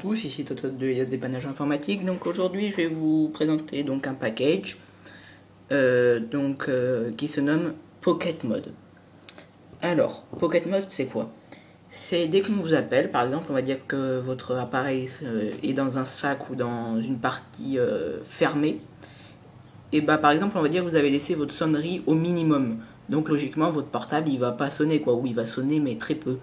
Tous, ici Toto de Elias Dépannage Informatique. Donc aujourd'hui je vais vous présenter donc un package qui se nomme Pocket Mode. Alors, Pocket Mode c'est quoi? C'est dès qu'on vous appelle, par exemple on va dire que votre appareil est dans un sac ou dans une partie fermée. Et bah par exemple on va dire que vous avez laissé votre sonnerie au minimum. Donc logiquement votre portable il va pas sonner quoi, ou il va sonner mais très peu.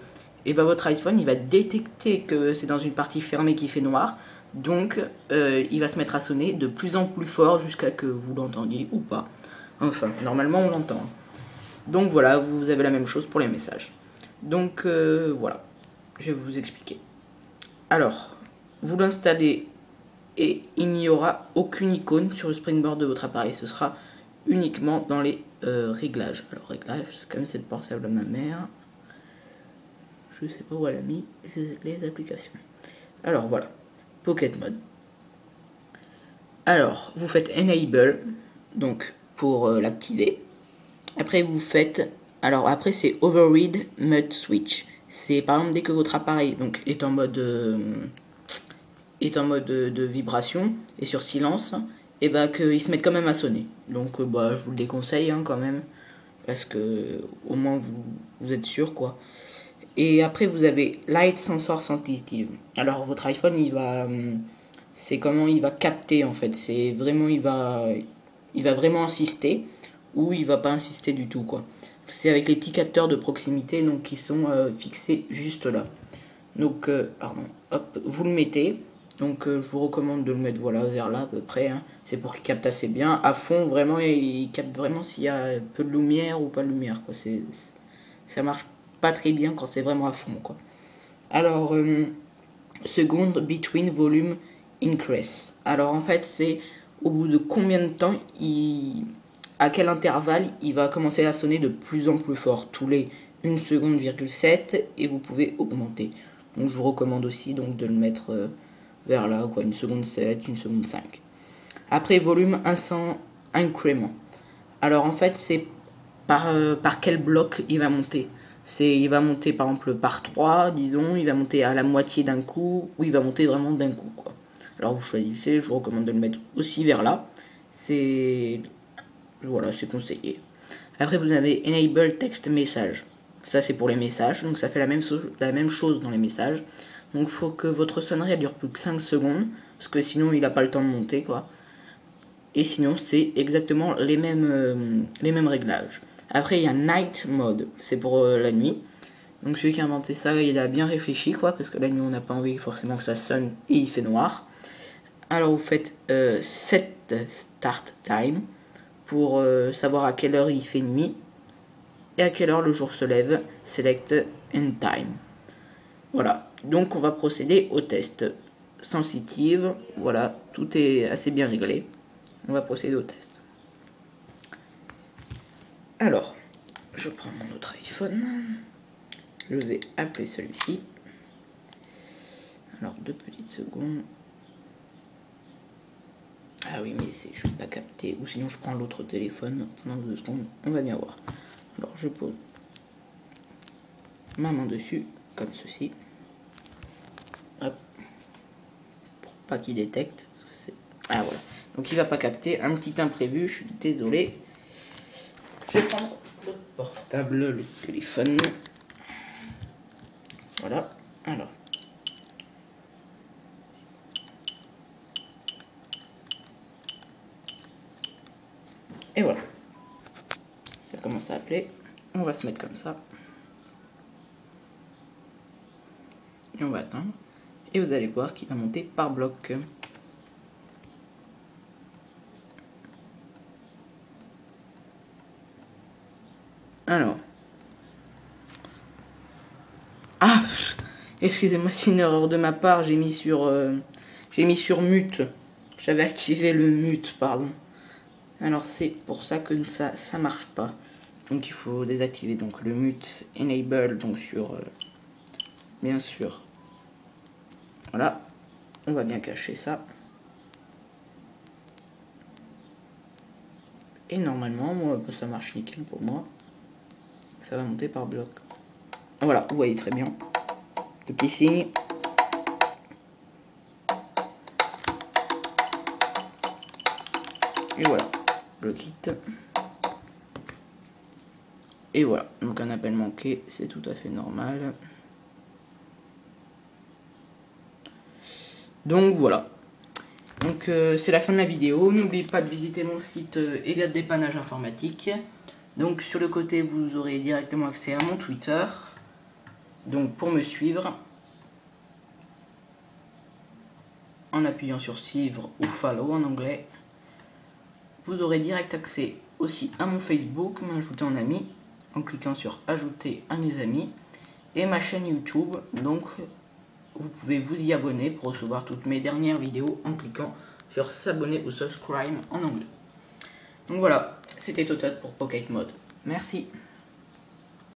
Et bah votre iPhone il va détecter que c'est dans une partie fermée qui fait noir. Donc il va se mettre à sonner de plus en plus fort jusqu'à que vous l'entendiez ou pas. Enfin, normalement on l'entend. Donc voilà, vous avez la même chose pour les messages. Donc voilà, je vais vous expliquer. Alors, vous l'installez et il n'y aura aucune icône sur le springboard de votre appareil. Ce sera uniquement dans les réglages. Alors réglages, comme c'est le portable de ma mère, je sais pas où elle a mis les applications. Alors voilà, Pocket Mode. Alors vous faites Enable, donc pour l'activer. Après vous faites, alors après c'est Override Mode Switch. C'est par exemple dès que votre appareil donc est en mode de vibration et sur silence, et bah qu'il se mette quand même à sonner. Donc bah je vous le déconseille quand même, parce que au moins vous êtes sûr quoi. Et après vous avez Light Sensor Sensitive. Alors votre iPhone c'est comment il va capter en fait. C'est vraiment il va vraiment insister ou il va pas insister du tout quoi. C'est avec les petits capteurs de proximité donc qui sont fixés juste là. Donc hop, vous le mettez. Donc je vous recommande de le mettre voilà vers là à peu près. C'est pour qu'il capte assez bien. À fond vraiment il capte vraiment s'il y a peu de lumière ou pas de lumière quoi. Ça marche pas très bien quand c'est vraiment à fond quoi. Alors second between volume increase. Alors en fait c'est au bout de combien de temps à quel intervalle il va commencer à sonner de plus en plus fort. Tous les 1 seconde, 7 et vous pouvez augmenter. Donc je vous recommande aussi donc de le mettre vers là quoi, 1 seconde 7, 1 seconde 5. Après volume 100 incrément. Alors en fait c'est par quel bloc il va monter. Il va monter par exemple par 3, disons, il va monter à la moitié d'un coup, ou il va monter vraiment d'un coup quoi. Alors vous choisissez, je vous recommande de le mettre aussi vers là. Voilà, c'est conseillé. Après vous avez Enable Text Message. Ça c'est pour les messages, donc ça fait la même chose dans les messages. Donc il faut que votre sonnerie elle dure plus que 5 secondes, parce que sinon il n'a pas le temps de monter quoi. Et sinon c'est exactement les mêmes réglages. Après il y a Night Mode, c'est pour la nuit. Donc celui qui a inventé ça, il a bien réfléchi quoi, parce que la nuit on n'a pas envie forcément que ça sonne et il fait noir. Alors vous faites Set Start Time pour savoir à quelle heure il fait nuit et à quelle heure le jour se lève. Select End Time. Voilà, donc on va procéder au test. Sensitive, voilà, tout est assez bien réglé. On va procéder au test. Alors, je prends mon autre iPhone. Je vais appeler celui-ci. Alors, 2 petites secondes. Ah oui, mais je ne vais pas capter. Ou sinon, je prends l'autre téléphone pendant 2 secondes. On va bien voir. Alors, je pose ma main dessus, comme ceci. Hop. Pour pas qu'il détecte. Ah voilà. Donc, il va pas capter. Un petit imprévu, je suis désolé. Je vais prendre le portable, le téléphone. Voilà. Alors. Et voilà. Ça commence à appeler. On va se mettre comme ça. Et on va attendre. Et vous allez voir qu'il va monter par bloc. Alors. Ah, excusez-moi, c'est une erreur de ma part. J'ai mis sur mute. J'avais activé le mute, pardon. Alors c'est pour ça que ça marche pas. Donc il faut désactiver donc le mute enable donc sur bien sûr. Voilà, on va bien cacher ça. Et normalement, moi, ça marche nickel pour moi. Ça va monter par bloc. Voilà, vous voyez très bien. Le petit signe. Et voilà, je quitte. Et voilà, donc un appel manqué, c'est tout à fait normal. Donc voilà. Donc c'est la fin de la vidéo. N'oubliez pas de visiter mon site Elia de dépannage informatique. Donc sur le côté, vous aurez directement accès à mon Twitter. Donc pour me suivre, en appuyant sur suivre ou follow en anglais, vous aurez direct accès aussi à mon Facebook, m'ajouter en ami, en cliquant sur ajouter à mes amis, et ma chaîne YouTube. Donc vous pouvez vous y abonner pour recevoir toutes mes dernières vidéos en cliquant sur s'abonner ou subscribe en anglais. Donc voilà, c'était Totot pour Pocket Mode. Merci.